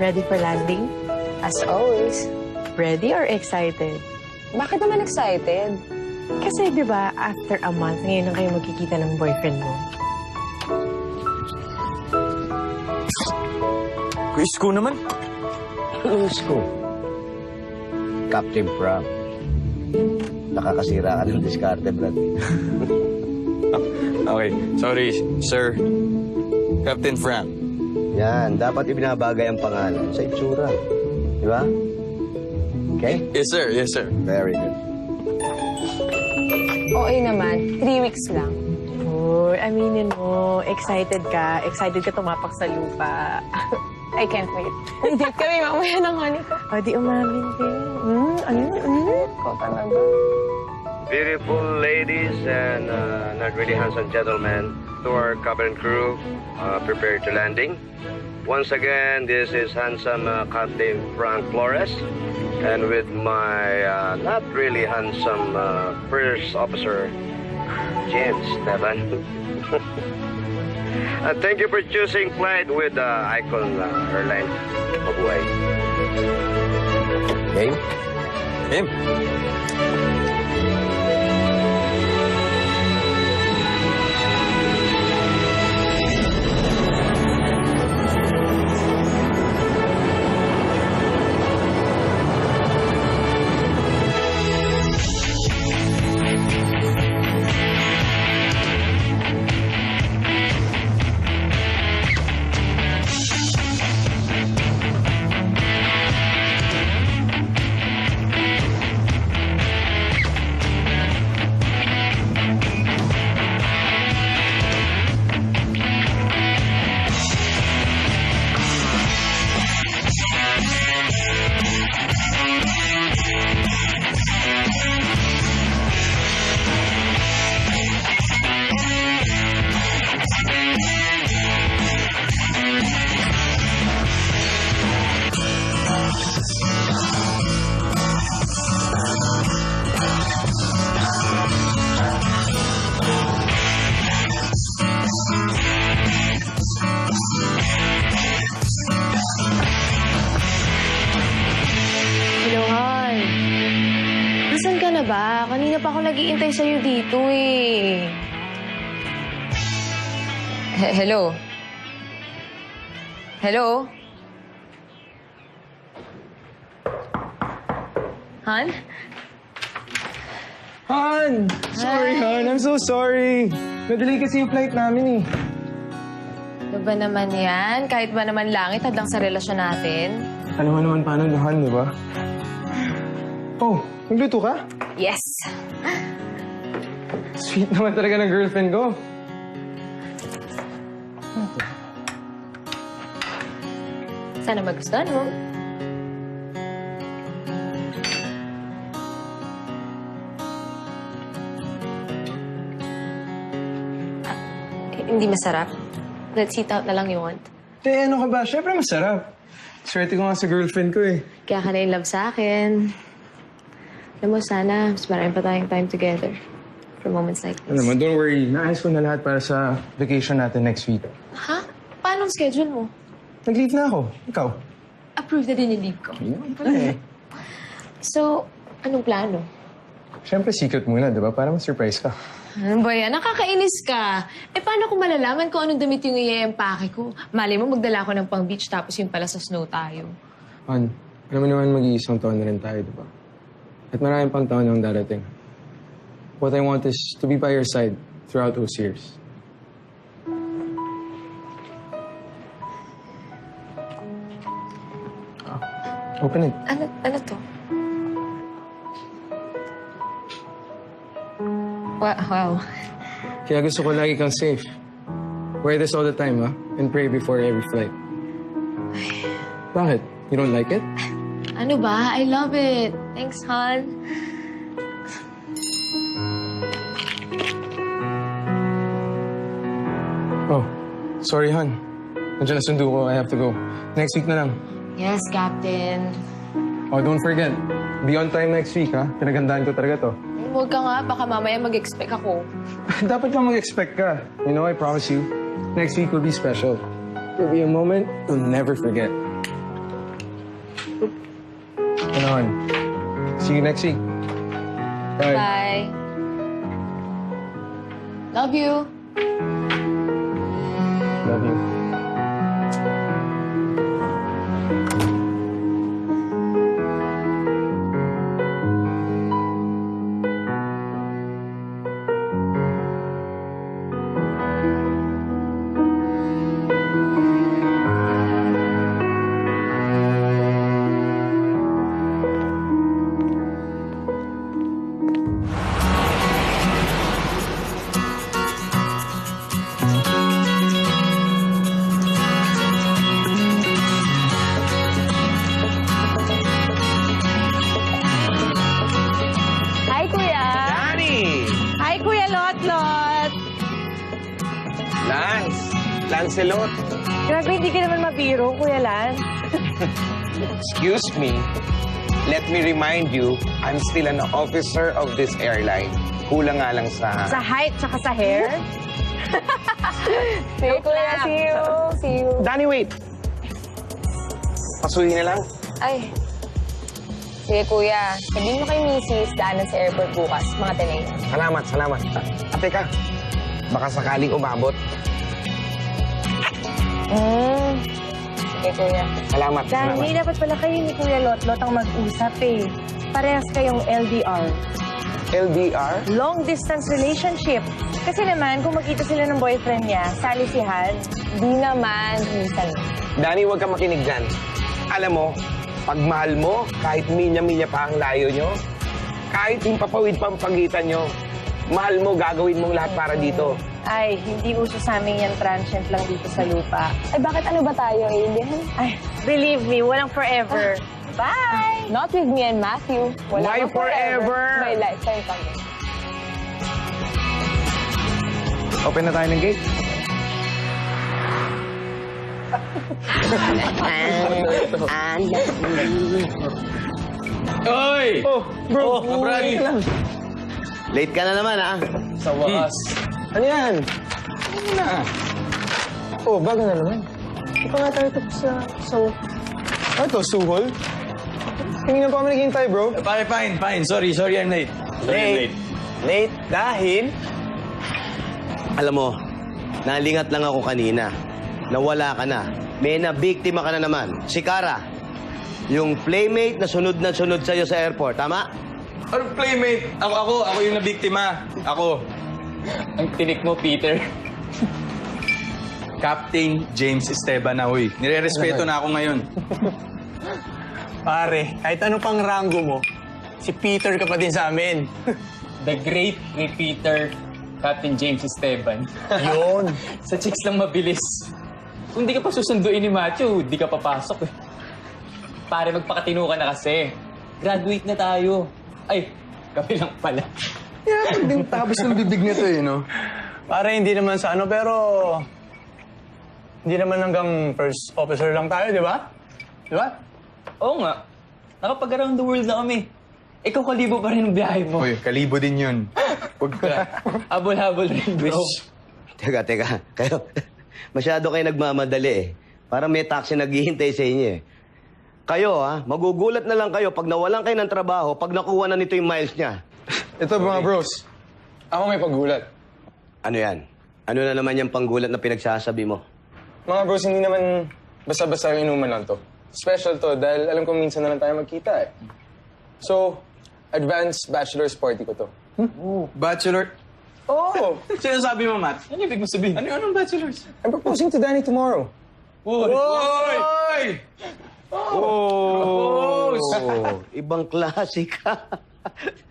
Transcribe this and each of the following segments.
Ready for landing? As always. Ready or excited? Bakit naman excited? Kasi, di ba, after a month, ngayon lang kayo magkikita ng boyfriend mo. Quiz ko naman. Lose ko. Captain Frank. Nakakasira ka ng diskarte, Brad. Okay, sorry, sir. Captain Frank. Yan, dapat ibinabagay ang pangalan sa itsura. Di ba? Okay? Yes, sir. Yes, sir. Very good. Okay naman. 3 weeks lang. Uy, aminin mo, excited ka. Excited ka tumapak sa lupa. I can't wait. Date kami mamaya ng honey ko. O, di umamin din. Ikaw talaga. Beautiful ladies and not really handsome gentlemen, to our cabin crew, prepare to landing. Once again, this is handsome Captain Frank Flores, and with my not really handsome first officer, James Esteban. Thank you for choosing flight with Icon Airline. Mabuhay. Game? Him. Nasaan ka na ba? Kanina pa ako nag-iintay sa'yo dito eh. Hello? Hello? Han? Han! Sorry, Han. I'm so sorry. Nadali kasi yung flight namin eh. Ano ba naman yan? Kahit ba naman langit hadlang sa relasyon natin? Alam mo naman paano Han, di ba? Oh, nagluto ka? Yes! Sweet naman talaga ng girlfriend ko. Sana magustuhan mo. Hindi masarap. Let's eat out na lang you want. Ano ka ba? Siyempre masarap. Swerte ko nga sa girlfriend ko eh. Kaya ka na in love sa akin. Alam mo, sana mas marami pa tayong time together for moments like this. Alam mo, don't worry. Naayos ko na lahat para sa vacation natin next week. Ha? Paano ang schedule mo? Nag-leave na ako. Ikaw? Approve na din yung leave ko. Eh. So, anong plano? Siyempre secret muna, di ba? Para ma-surprise ka. Ano ba yan? Nakakainis ka. Eh, paano kung malalaman kung anong damit yung i-empake ko? Mali mo, magdala ko ng pang-beach tapos yung pala sa snow tayo. Han, alam mo naman mag-iisang taon na rin tayo, di ba? At maraming pang taon ang darating. What I want is to be by your side throughout those years. Open it. Ano to? Wow. Kaya gusto ko lagi kang safe. Wear this all the time, ha? And pray before every flight. Bakit? You don't like it? Ano ba? I love it. Thanks, Han. Oh, sorry, Han. Nandiyan na sundo ko. I have to go. Next week na lang. Yes, Captain. Oh, don't forget. Be on time next week, ha? Pinagandaan ko talaga to. Huwag ka nga. Baka mamaya mag-expect ako. Dapat lang mag-expect ka. You know, I promise you, next week will be special. It'll be a moment you'll never forget. panahon. See you next week. Bye. Bye. Love you. Love you. Hi, Kuya! Danny! Hi, Kuya Lot-Lot! Lance! Lancelot! Grabe, hindi ka naman mabiro, Kuya Lan. Excuse me. Let me remind you, I'm still an officer of this airline. Kulang nga lang sa... Sa height, tsaka sa hair. See you, Kuya. See you. See you. Danny, wait! Pasuhin na lang. Ay. Sige, Kuya. Sabihin mo kay Mrs. daanan sa airport bukas, mga 10 a.m. Salamat, salamat. Teka, baka sakaling umabot. Sige, Kuya. Salamat, Dahil salamat. dapat pala kayo ni Kuya Lot-Lot ang mag-usap eh. Parehas kayong LDR. LDR? Long distance relationship. Kasi naman, kung magkita sila ng boyfriend niya, sali si Han. Di naman, minsan. Danny, huwag kang makinig dyan. Alam mo, pag mahal mo, kahit minya-minya pa ang layo nyo, kahit yung papawid pa ang pagitan nyo, mahal mo, gagawin mong lahat para dito. Ay, hindi uso sa amin yan transient lang dito sa lupa. Ay, bakit ano ba tayo, alien? Ay, believe me, walang forever. Bye! Not with me and Matthew. Wala Why bang forever? May lifetime kami. Open na tayo ng gate. Oy! Oh, bro. Brady! Late ka na naman, ah. Sa wakas. Ano yan? Ano na? Oh, bago na naman. Hindi pa nga tayo tapos sa... Ano to, suhol? Hindi na pa kami naghihintay, bro. Fine. Sorry, I'm late. Late dahil... Alam mo, nalingat lang ako kanina. Nawala ka na. May nabiktima ka na naman. Si Cara. Yung playmate na sunod sa'yo sa airport, tama? Ano playmate? Ako yung nabiktima. Ako. Ang tinik mo, Peter. Captain James Esteban na, huy. Nire-respeto na ako ngayon. Pare, kahit ano pang rango mo, si Peter ka pa din sa amin. The Great Repeater, Captain James Esteban. Yun. Sa chicks lang mabilis. Kung di ka pa susunduin ni Matthew, di ka papasok eh. Pare, magpakatino ka na kasi. Graduate na tayo. Ay, kami lang pala. Yeah, hindi tapos ng bibig nito eh, no? Pare, hindi naman sa ano, pero... Hindi naman hanggang first officer lang tayo, di ba? Di ba? Oo nga. Nakapag-around the world na kami. Ikaw kalibo pa rin ang biyahe mo. Uy, kalibo din yun. Huwag ka. Habol-habol rin, bro. Teka. Kayo, masyado kayo nagmamadali eh. Parang may taxi naghihintay sa inyo eh. Kayo, magugulat na lang kayo pag nawalan kayo ng trabaho, pag nakuha na nito yung miles niya. Ito mga bros, ako may paggulat. Ano yan? Ano na naman yung panggulat na pinagsasabi mo? Mga bros, hindi naman basta-basta yung inuman lang to. Special to dahil alam ko minsan na lang tayo magkita eh. So, advanced bachelor's party ko to. Bachelor. Oh! Sino sabi mo, Matt? Ano ibig mo sabihin? Anong bachelors? I'm proposing to Danny tomorrow. Oy! Oh, ibang klase ka.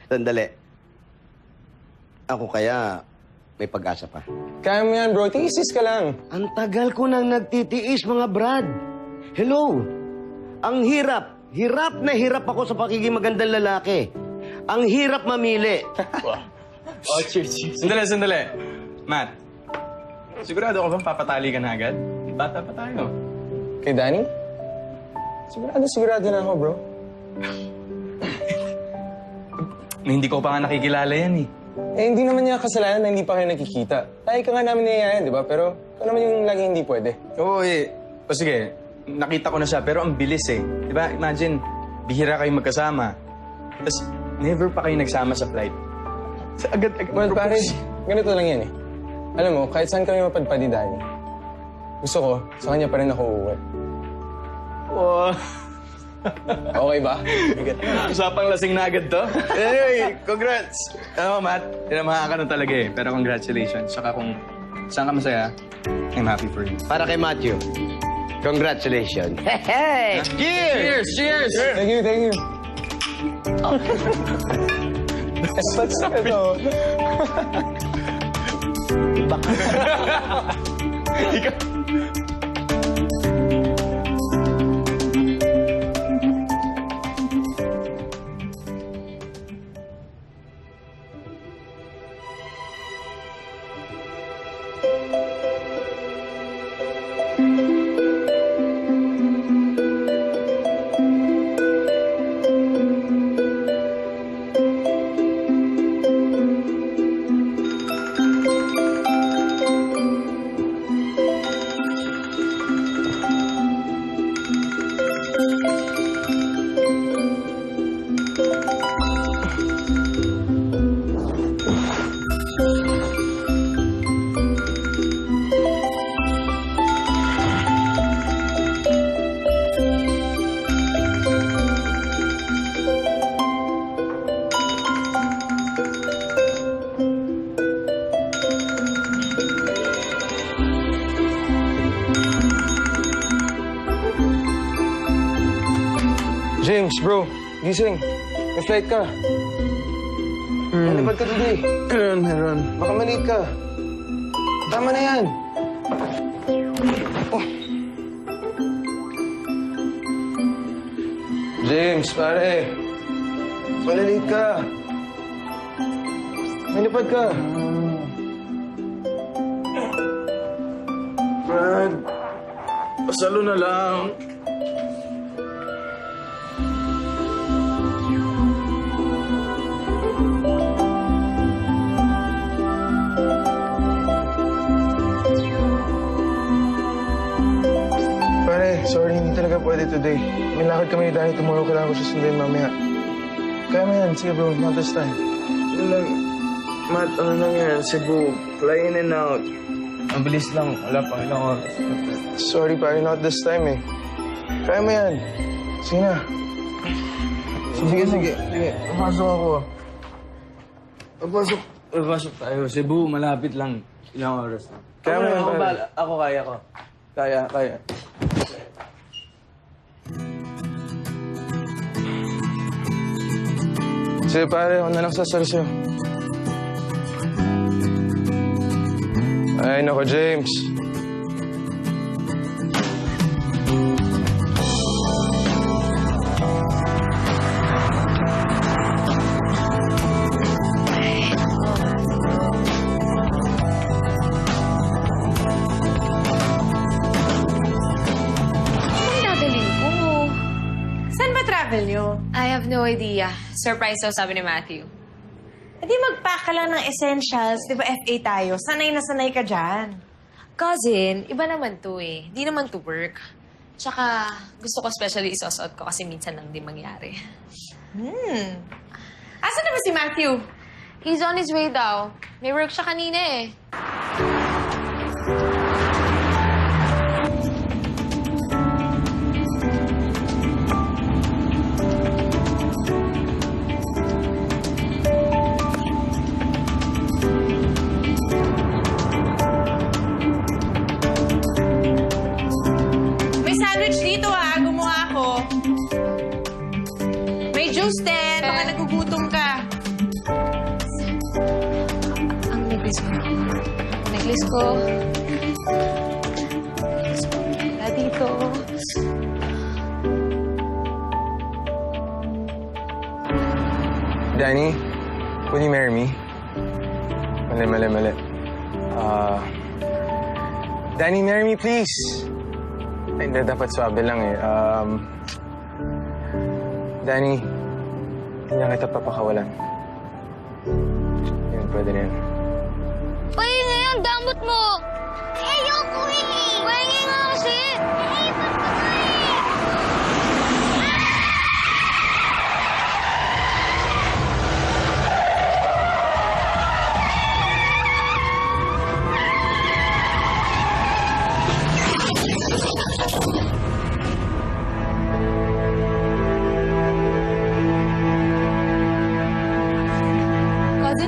Sandali. Ako kaya may pag-asa pa. Kaya mo yan, bro. Tiisis ka lang. Ang tagal ko nang nagtitiis, mga Brad. Hello. Ang hirap. Hirap na hirap ako sa pagiging magandang lalaki. Ang hirap mamili. Oh, cheers. Sandali. Matt, sigurado ka bang papatali ka na agad? Bata pa tayo. Kay Danny? Sigurado na ako, bro. Hindi ko pa nga nakikilala yan eh. Eh, hindi naman niya kasalanan na hindi pa kayo nakikita. Tayo ka nga namin niyayayan, di ba? Pero ikaw naman yung lagi hindi pwede. Oo eh. O sige, nakita ko na siya pero ang bilis eh. Di ba? Imagine, bihira kayo magkasama. Tapos, never pa kayo nagsama sa flight. So, agad-agad Well, pare, ganito lang yan eh. Alam mo, kahit saan kami mapadpad ni Danny, gusto ko, sa kanya pa rin ako uuwi. Wow. Okay ba? Usapang lasing na agad to. Anyway, congrats! Matt, tinamahan ka na talaga eh. Pero congratulations. Saka kung saan ka masaya, I'm happy for you. Para kay Matthew, congratulations. Hey! Cheers! Cheers! Thank you, thank you. What's up ito? James, bro, gising. May flight ka. Malipad ka today. Meron. Baka malate ka. Tama na yan. Oh. James, pare. Malalate ka. Malipad ka. Brad, pasalo na lang. Pare, sorry, hindi talaga pwede today. May lakad kami ni Danny tomorrow. Kailangan ko siya sunduin mamaya. Kaya mo yan. Sige bro, not this time. Ano lang, Matt, ano lang yan? Cebu, fly in and out. Ang bilis lang, wala pa ilang oras. Sorry pare, not this time eh. Kaya mo yan. Sige na. Sige. Papasok ako. Papasok tayo. Cebu, malapit lang. Ilang oras. Kaya mo yan, ako, pare. ako kaya ko. Kaya. Sige pare, ako na lang sasalo sa'yo. Ay, nako James. Saan ba travel nyo? I have no idea. Surprise daw, sabi ni Matthew. E di mag-pack ka lang ng essentials. Di ba FA tayo? Sanay na sanay ka dyan. Cousin, iba naman to eh. Di naman to work. Tsaka, gusto ko especially isosot ko kasi minsan lang di mangyari. Asan na ba si Matthew? He's on his way daw. May work siya kanina eh. May sandwich dito ha. Gumawa ako. May juice din. Baka nagugutom ka. Ang necklace ko. Necklace ko. Wala dito. Danny, will you marry me? Mali. Danny, marry me, please. Ay, hindi, dapat swabe lang eh. Danny, hindi na kita papakawalan. Yun, pwede na yun. Pahingi ang damot mo! Ayoko hingi! Pahingi nga kasi!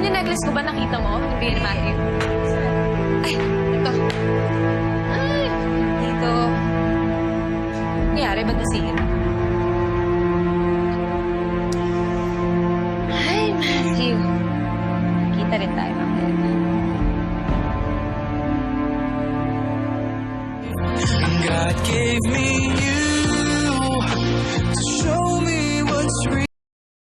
yung necklace ko ba nakita mo? Yung bigyan ni Matthew? Ay, ito. Ay, dito. Nangyari, ba't nasira? Hi, Matthew. Kita rin tayo mamaya. God gave me you to show me